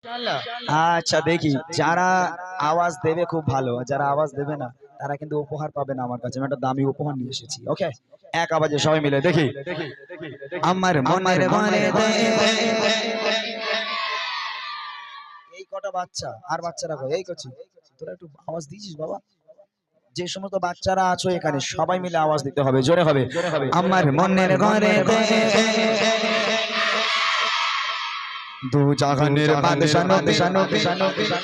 আচ্ছা দেখি, যারা আওয়াজ দেবে খুব ভালো, যারা আওয়াজ দেবে না তারা কিন্তু উপহার পাবে না। আমার কাছে আমি একটা দামি উপহার নিয়ে এসেছি। ওকে, এক আওয়াজে সবাই মিলে দেখি। আমার মনের ঘরে এই কটা বাচ্চা আর বাচ্চারা কই, এই করছি, তোরা একটু আওয়াজ দিয়েছিস বাবা। যে সমস্ত বাচ্চারা আছো এখানে সবাই মিলে আওয়াজ দিতে হবে, জোরে হবে। আমার মনের ঘরে দু জাহানের বাদশা নবী,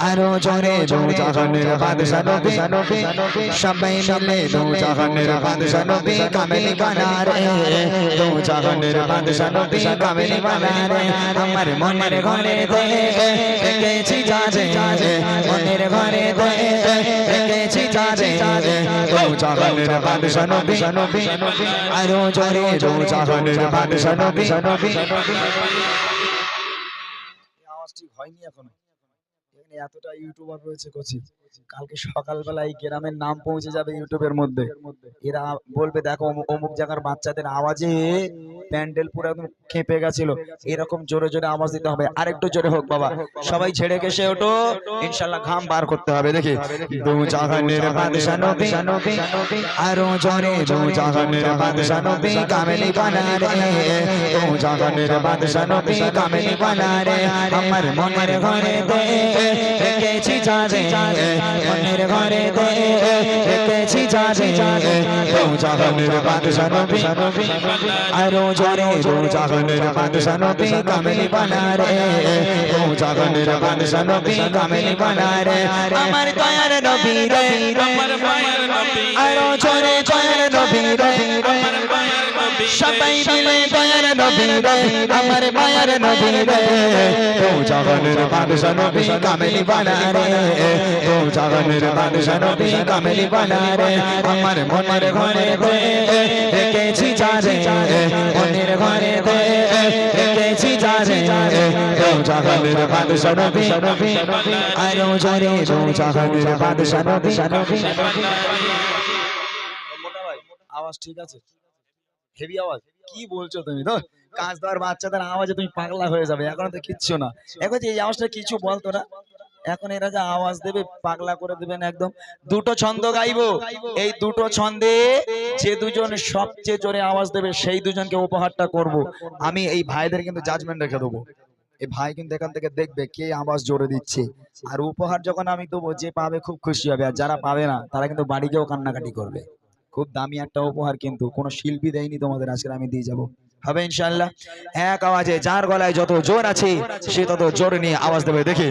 আরো জোরে দু জাহানের বাদশা নবী, সবাই মিলে দু জাহানের বাদশা নবী কামেলি বানা রে, দু জাহানের বাদশা নবী কামেলি বানা রে। আমার মনের ঘরে রেখেছি যারে, মনের ঘরে রেখেছি যারে, দু জাহানের বাদশা নবী, আরো জোরে দু জাহানের বাদশা নবী। ঠিক হয়নি এখনো, এখানে এতটা ইউটিউবার রয়েছে কোচি, কালকে সকালবেলা এই গ্রামের নাম পৌঁছে যাবে ইউটিউবের মধ্যে। এরা বলবে দেখো অমুক জায়গার বাচ্চাদের আওয়াজে প্যান্ডেল পুরো একদম কেঁপে গেছিল। এরকম জোরে জোরে আওয়াজ দিতে হবে, আরেকটু জোরে হোক বাবা, সবাই ছেড়ে কেসে ওঠো, ইনশাআল্লাহ ঘাম বার করতে হবে। দেখি দু জাহানের বাদশা নবী, আরো জোরে দু জাহানের বাদশা নবী কামেলি বানা রে, দু জাহানের বাদশা নবী কামেলি বানা রে। আমার মনের ঘরে রেখেছি যারে, মনের ঘরে রেখেছি যারে, দু জাহানের বাদশা নবী, আরো জোরে দু জাহানের বাদশা নবী কামেলি বানা রে, দু জাহানের বাদশা নবী কামেলি বানা রে। আমার দয়ার নবী রে, আমার মায়ের নবী, আরো জোরে দয়ার নবী রে, আমার মায়ের নবী, সবাই মিলে দয়ার নবী রে, আমার মায়ের নবী রে, দু জাহানের বাদশা নবী কামেলি বানা রে, দু জাহানের বাদশা নবী কামেলি বানা রে। আমার মনের ঘরে রেখেছি যারে, মনের ঘরে রেখেছি যারে, দু জাহানের বাদশা নবী, আরো জোরে দু জাহানের বাদশা নবী। আওয়াজ ঠিক আছে? হেভি আওয়াজ? কি বলছো তুমি? তো কাজ দেওয়ার বাচ্চাদের আওয়াজে তুমি পাগলা হয়ে যাবে, এখন তো কিচ্ছু না। এখন এই আওয়াজটা কিছু বলতো না, এখন এরা যা আওয়াজ দেবে পাগলা করে দেবেন একদম। দুটো ছন্দ গাইবো, এই দুটো ছন্দে যে দুজন সবচেয়ে জোরে আওয়াজ দেবে সেই দুজনকে উপহারটা করব। আমি এই ভাইদের কিন্তু জাজমেন্ট রেখে দেবো, এই ভাই কিন্তু এখান থেকে দেখবে কে আওয়াজ জোরে দিচ্ছে, আর উপহার যখন আমি দেবো যে পাবে খুব খুশি হবে, আর যারা পাবে না তারা কিন্তু বাড়ি গিয়েও কান্নাকাটি করবে। খুব দামি একটা উপহার, কিন্তু কোনো শিল্পী দেয়নি তোমাদের, আজকে আমি দিয়ে যাবো, হবে ইনশাআল্লাহ। এক আওয়াজে যার গলায় যত জোর আছে সে তত জোর নিয়ে আওয়াজ দেবে। দেখি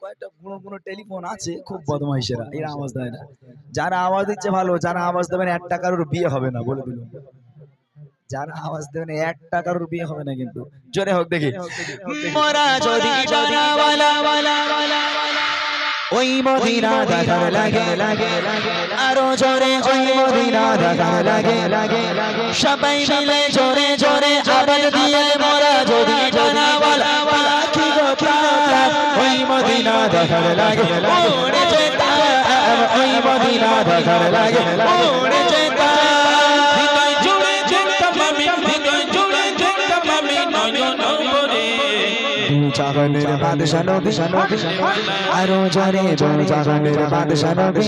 কয়েকটা বুড়ো বুড়ো টেলিফোন আছে, খুব বদমাইশেরা, এরা আওয়াজ দেয় না। যারা আওয়াজ দিচ্ছে ভালো, যারা আওয়াজ দেবেন 1 টাকার বিয়ে হবে না, বলে দিল। যারা আওয়াজ দেবেন 1 টাকার বিয়ে হবে না, কিন্তু জোরে হোক দেখি। ওই মদিনা দেখার লাগে, আরো জোরে ওই মদিনা দেখার লাগে, সবাই মিলে জোরে জোরে আওয়াজ দিয়ে মোরা যদি জানাওয়ালা কি কথা, ওই মদিনা দেখার লাগে, ওরে যেতা, ওই মদিনা দেখার লাগে, ওরে যেতা, হৃদয় জুড়ে যেতাম আমি, হৃদয় জুড়ে যেতাম আমি নয়ন ভরে। দু জাহানের বাদশা নবী, আরো জোরে দু জাহানের বাদশা নবী,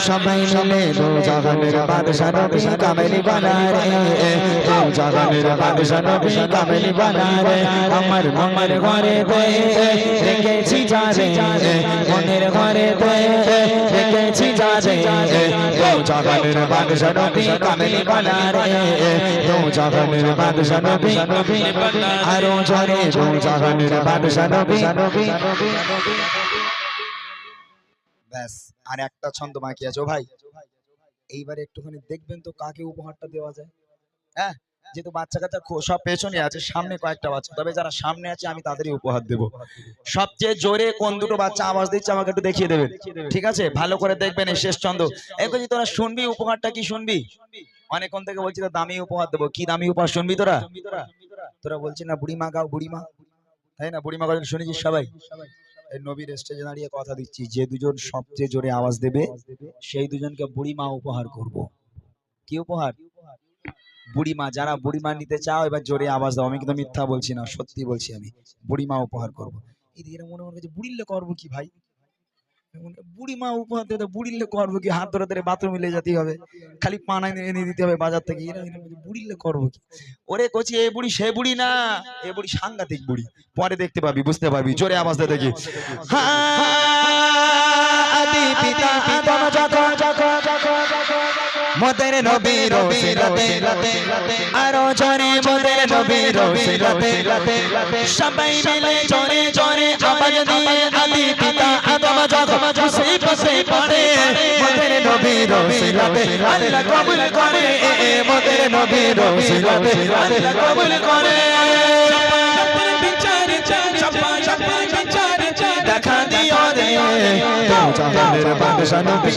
সবাই মিলে দু জাহানের বাদশা নবী কামেলি বানা রে, দু জাহানের বাদশা নবী কামেলি বানা রে। আমার মনের ঘরে রেখেছি যারে, মনের ঘরে রেখেছি যারে, দু জাহানের বাদশা নবী কামেলি বানা রে, দু জাহানের বাদশা নবী, আরো জোরে দু জাহানের বাদশা নবী। ব্যাস, আর একটা ছন্দ বাকি আছে। ও ভাই, এইবারে একটুখানি দেখবেন তো কাকে উপহারটা দেওয়া যায়। হ্যাঁ, যেহেতু বাচ্চা কাচ্চা সব পেছনে আছে, সামনে কয়েকটা বাচ্চা, তবে যারা সামনে আছে আমি তাদেরই উপহার দেব। সবচেয়ে জোরে কোন দুটো বাচ্চা আওয়াজ দিচ্ছে আমাকে একটু দেখিয়ে দেবেন, ঠিক আছে? ভালো করে দেখবেন এই শেষ ছন্দ। এখন তোরা শুনবি উপহারটা, কি শুনবি? অনেকক্ষণ থেকে বলছি তো দামি উপহার দেবো, কি দামি উপহার শুনবি তোরা? তোরা বলছি না বুড়িমা গাও, বুড়িমা, তাই না? বুড়িমা গাও শুনেছিস সবাই? এই নবীর স্টেজে দাঁড়িয়ে কথা দিচ্ছি, যে দুজন সবচেয়ে জোরে আওয়াজ দেবে সেই দুজনকে বুড়িমা উপহার করব। কি উপহার? বুড়িমা। যারা বুড়িমা নিতে চাও এবার জোরে আওয়াজ দাও। আমি কিন্তু মিথ্যা বলছি না, সত্যি বলছি। আমি বুড়িমা উপহার করব। এরা মনে মনে করছে বুড়িলে করবো কি ভাই, বুড়িমা উপহার দিতে বুড়িলে করবো কি, হাত ধরে ধরে বাথরুমে নিয়ে যেতে হবে, খালি পানা এনে দিতে হবে বাজার থেকে। এরা বুড়িলে করবো কি? ওরে কচি, এ বুড়ি সে বুড়ি না, এ বুড়ি সাংঘাতিক বুড়ি। পরে দেখতে পাবি, বুঝতে পারবি। জোরে আওয়াজ দে দেখি। আদি পিতা আদম মোদের নবীর ওসিলাতে, আরো জোরে মোদের নবীর ওসিলাতে, সবাই মিলে জোরে জোরে আওয়াজ দিয়ে আদি পিতা আদম যখন মুসিবতে পড়ে, মোদের নবীর ওসিলাতে আল্লাহ কবুল করে, মোদের নবীর ওসিলাতে আল্লাহ কবুল করে। দেখা দিও রে জাহানের বাদশা নবী,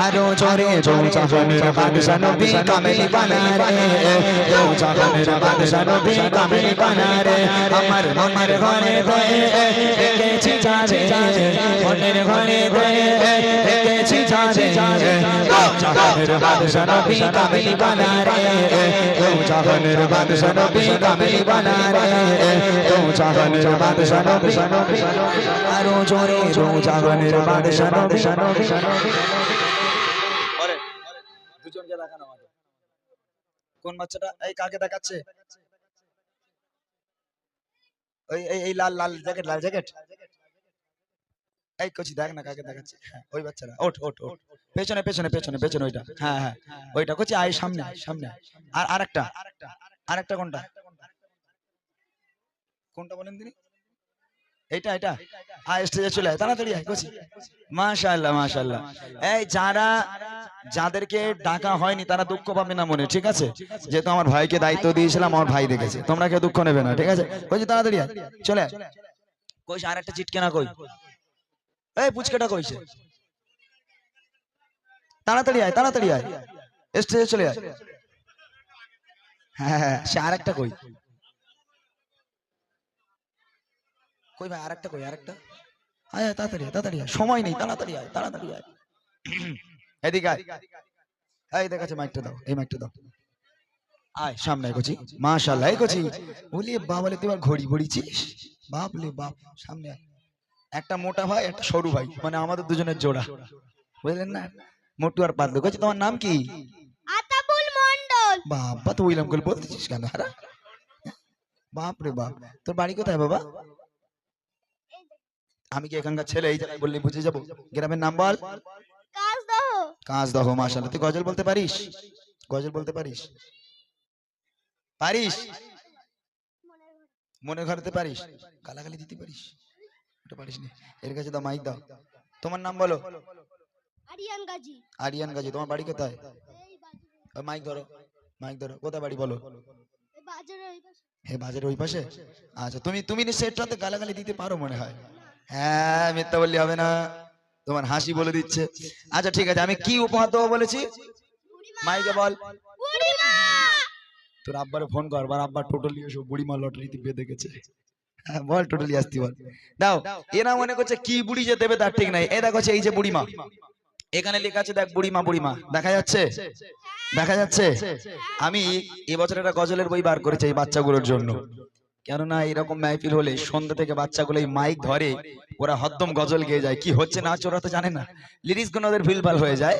আরো জোরে জাহানের বাদশা নবী কামেলি বানা রে, জাহানের বাদশা নবী কামেলি বানা রে। আমার মনের ঘরে ঘরে দেখেছি যারে, মনের ঘরে ঘরে দেখেছি যারে, জাহানের বাদশা নবী কামেলি বানা রে, জাহানের বাদশা নবী কামেলি বানা রে, জাহানের বাদশা নবী, আরো জোরে জাহানের বাদশা নবী। দুজনকে দেখানো হবে। কোন বাচ্চাটা? এই কাকে দেখাচ্ছে? ওই এই লাল লাল জ্যাকেট, লাল জ্যাকেট। এই কচি দেখ না কাকে দেখাচ্ছে। হ্যাঁ ওই বাচ্চাটা। ওঠ ওঠ ওঠ, পেছনে পেছনে পেছনে পেছনে ওইটা। হ্যাঁ হ্যাঁ ওইটা কচি, আয় সামনে সামনে। আর আরেকটা, আরেকটা কোনটা? কোনটা বলেন তিনি? এইটা এটা। আয় স্টেজে চলে আয়, তাড়াতাড়ি আয় কচি। মাশাআল্লাহ মাশাআল্লাহ। এই যারা যাদেরকে ডাকা হয়নি তারা দুঃখ পাবে না মনে, ঠিক আছে? যেহেতু আমার ভাইকে দায়িত্ব দিয়েছিলাম, আমার ভাই দেখেছে, তোমরা কেউ দুঃখ নেবে না, ঠিক আছে? কইছি তাড়াতাড়ি আয়, চলে আয়। কইছে আরেকটা চিটকে না কই? এই পুচকেটা কইছে তাড়াতাড়ি আয়, তাড়াতাড়ি আয়, স্টেজে চলে আয়। হ্যাঁ হ্যাঁ সে আরেকটা কই? কই ভাই আরেকটা কই? আরেকটা আয়, তাড়াতাড়ি আয়, তাড়াতাড়ি আয়, সময় নেই, তাড়াতাড়ি আয়, তাড়াতাড়ি আয়। এদিকে আয়। এই দেখাচ্ছে, মাইকটা দাও, এই মাইকটা দাও। আয় সামনে কচি। মাশাআল্লাহ। এই কচি বলি বাবালে তুই আর ঘড়ি ঘড়িছিস, বাপ লে বাপ। সামনে আয়। একটা মোটা ভাই, একটা সরু ভাই, মানে আমাদের দুজনের জোড়া, বুঝলেন না? মোটু আর পাতলু। কচি তোমার নাম কি? আতাবুল মন্ডল। বাবা তো ওইলাম করে বলতেছিস কেন? হারা বাপ রে বাপ। তোর বাড়ি কোথায় বাবা? আমি কি এখানকার ছেলে? এই জায়গায় বললে বুঝে যাবো। গ্রামের নাম বল। কাজদহ। কাজদহ। মাশাআল্লাহ। তুই গজল বলতে পারিস? গজল বলতে পারিস? পারিস? মনে ঘরতে পারিস? গালাগালি দিতে পারিস? ওটা পারিস না। এর কাছে দাও, মাইক দাও। তোমার নাম বলো। আরিয়ান গাজী। আরিয়ান গাজী। তোমার বাড়ি কোথায়? মাইক ধরো, মাইক ধরো। কোথায় বাড়ি বলো? এই বাজারের ওই পাশে। হে বাজারের ওই পাশে। আচ্ছা তুমি তুমি সেটাতে গালাগালি দিতে পারো মনে হয়। হ্যাঁ মিথ্যা বললে হবে না, তোমার হাসি বলে দিচ্ছে। আচ্ছা ঠিক আছে, আমি কি উপহার দেবো বলেছি? মাইকে বল। বুড়িমা। তোর আব্বারে ফোন কর, বার আব্বা টোটালি এসব বুড়িমা লটারিতে বেঁধে গেছে। হ্যাঁ বল টোটালি আসতে বল। দাও। এরা মনে করছে কি বুড়ি যে দেবে তার ঠিক নাই। এই দেখো এই যে বুড়িমা, এখানে লেখা আছে দেখ, বুড়িমা বুড়িমা দেখা যাচ্ছে? দেখা যাচ্ছে? আমি এবছর একটা গজলের বই বার করেছি এই বাচ্চাগুলোর জন্য। কেননা এরকম মাহফিল হলে সন্ধ্যা থেকে বাচ্চাগুলো এই মাইক ধরে, ওরা হদ্দম গজল গেয়ে যায়। কি হচ্ছে না ওরা তো জানে না, লিরিক্স গুলো ওদের ভুলভাল হয়ে যায়,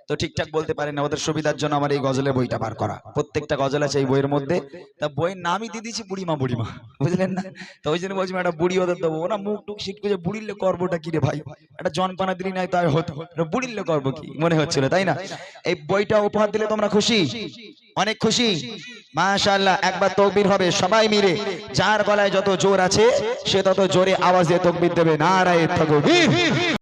তো ঠিকঠাক বলতে পারে না। ওদের সুবিধার জন্য আমার এই গজলের বইটা বার করা। প্রত্যেকটা গজল আছে এই বইয়ের মধ্যে। তা বইয়ের নামই দিয়ে দিয়েছি বুড়িমা বুড়িমা, বুঝলেন না? তো ওই জন্য বলছি একটা বুড়ি ওদের দেবো। ওরা মুখ টুক শিট করে বুড়িলে করবোটা কি রে ভাই, একটা জনপানা দিলি নাই তাই হতো, বুড়িলে করবো কি মনে হচ্ছিল, তাই না? এই বইটা উপহার দিলে তোমরা খুশি? অনেক খুশি? মাশাআল্লাহ। একবার তাকবীর হবে সবাই মিলে, যার গলায় যত জোর আছে সে তত জোরে আওয়াজ দিয়ে তাকবীর দেবে। নারায়ে তাকবীর।